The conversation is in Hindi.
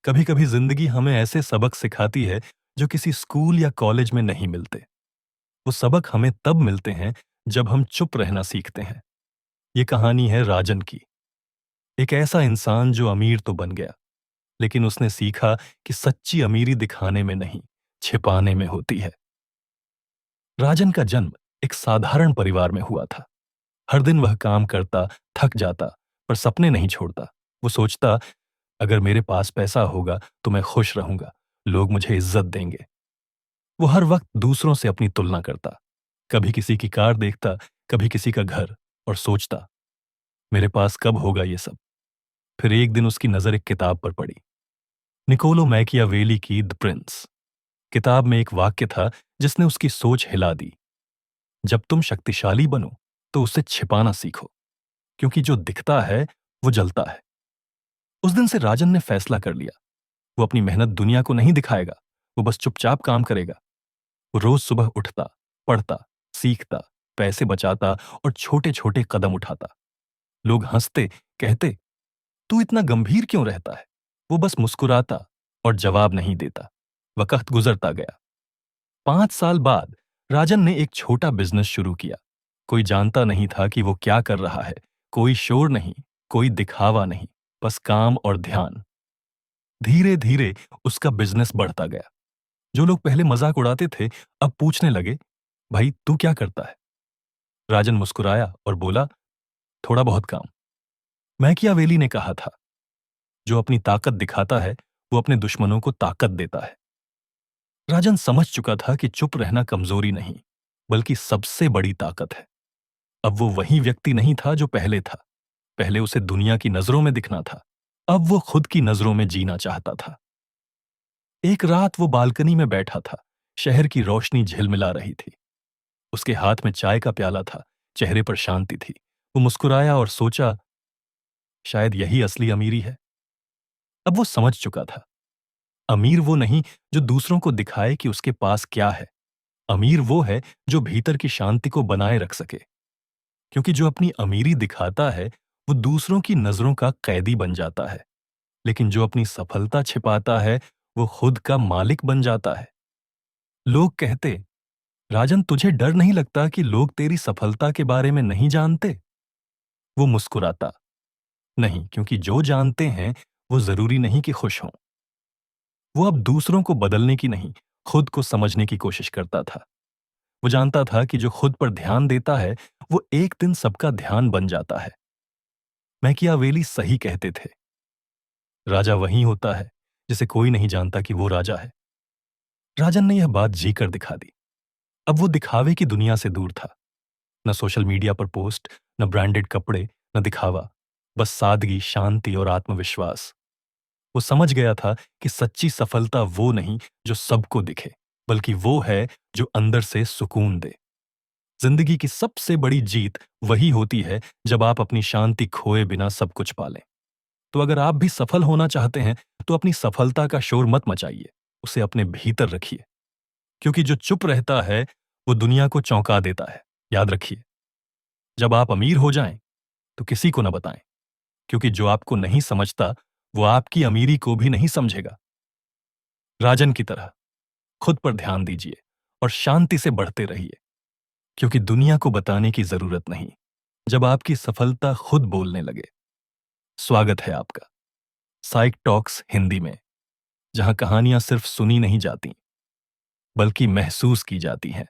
कभी कभी जिंदगी हमें ऐसे सबक सिखाती है जो किसी स्कूल या कॉलेज में नहीं मिलते। वो सबक हमें तब मिलते हैं जब हम चुप रहना सीखते हैं। ये कहानी है राजन की। एक ऐसा इंसान जो अमीर तो बन गया, लेकिन उसने सीखा कि सच्ची अमीरी दिखाने में नहीं, छिपाने में होती है। राजन का जन्म एक साधारण परिवार में हुआ था। हर दिन वह काम करता, थक जाता, पर सपने नहीं छोड़ता। वो सोचता, अगर मेरे पास पैसा होगा तो मैं खुश रहूंगा, लोग मुझे इज्जत देंगे। वो हर वक्त दूसरों से अपनी तुलना करता। कभी किसी की कार देखता, कभी किसी का घर, और सोचता, मेरे पास कब होगा ये सब। फिर एक दिन उसकी नजर एक किताब पर पड़ी, निकोलो मैकियावेली की द प्रिंस। किताब में एक वाक्य था जिसने उसकी सोच हिला दी। जब तुम शक्तिशाली बनो तो उसे छिपाना सीखो, क्योंकि जो दिखता है वो जलता है। उस दिन से राजन ने फैसला कर लिया, वो अपनी मेहनत दुनिया को नहीं दिखाएगा। वो बस चुपचाप काम करेगा। वो रोज सुबह उठता, पढ़ता, सीखता, पैसे बचाता और छोटे छोटे कदम उठाता। लोग हंसते, कहते, तू इतना गंभीर क्यों रहता है। वो बस मुस्कुराता और जवाब नहीं देता। वक्त गुजरता गया। 5 साल बाद राजन ने एक छोटा बिजनेस शुरू किया। कोई जानता नहीं था कि वो क्या कर रहा है। कोई शोर नहीं, कोई दिखावा नहीं, बस काम और ध्यान। धीरे धीरे उसका बिजनेस बढ़ता गया। जो लोग पहले मजाक उड़ाते थे, अब पूछने लगे, भाई तू क्या करता है। राजन मुस्कुराया और बोला, थोड़ा बहुत काम। मैकियावेली ने कहा था, जो अपनी ताकत दिखाता है वो अपने दुश्मनों को ताकत देता है। राजन समझ चुका था कि चुप रहना कमजोरी नहीं, बल्कि सबसे बड़ी ताकत है। अब वो वही व्यक्ति नहीं था जो पहले था। पहले उसे दुनिया की नजरों में दिखना था, अब वो खुद की नजरों में जीना चाहता था। एक रात वो बालकनी में बैठा था। शहर की रोशनी झिलमिला रही थी। उसके हाथ में चाय का प्याला था, चेहरे पर शांति थी। वो मुस्कुराया और सोचा, शायद यही असली अमीरी है। अब वो समझ चुका था, अमीर वो नहीं जो दूसरों को दिखाए कि उसके पास क्या है। अमीर वो है जो भीतर की शांति को बनाए रख सके। क्योंकि जो अपनी अमीरी दिखाता है वो दूसरों की नजरों का कैदी बन जाता है, लेकिन जो अपनी सफलता छिपाता है वो खुद का मालिक बन जाता है। लोग कहते, राजन तुझे डर नहीं लगता कि लोग तेरी सफलता के बारे में नहीं जानते। वो मुस्कुराता, नहीं, क्योंकि जो जानते हैं वो जरूरी नहीं कि खुश हों। वो अब दूसरों को बदलने की नहीं, खुद को समझने की कोशिश करता था। वो जानता था कि जो खुद पर ध्यान देता है वो एक दिन सबका ध्यान बन जाता है। मैकियावेली सही कहते थे, राजा वही होता है जिसे कोई नहीं जानता कि वो राजा है। राजन ने यह बात जीकर दिखा दी। अब वो दिखावे की दुनिया से दूर था। न सोशल मीडिया पर पोस्ट, न ब्रांडेड कपड़े, न दिखावा, बस सादगी, शांति और आत्मविश्वास। वो समझ गया था कि सच्ची सफलता वो नहीं जो सबको दिखे, बल्कि वो है जो अंदर से सुकून दे। जिंदगी की सबसे बड़ी जीत वही होती है जब आप अपनी शांति खोए बिना सब कुछ पालें। तो अगर आप भी सफल होना चाहते हैं तो अपनी सफलता का शोर मत मचाइए, उसे अपने भीतर रखिए। क्योंकि जो चुप रहता है वो दुनिया को चौंका देता है। याद रखिए, जब आप अमीर हो जाएं तो किसी को न बताएं, क्योंकि जो आपको नहीं समझता वो आपकी अमीरी को भी नहीं समझेगा। राजन की तरह खुद पर ध्यान दीजिए और शांति से बढ़ते रहिए, क्योंकि दुनिया को बताने की जरूरत नहीं, जब आपकी सफलता खुद बोलने लगे। स्वागत है आपका साइक टॉक्स हिंदी में, जहां कहानियां सिर्फ सुनी नहीं जाती, बल्कि महसूस की जाती हैं।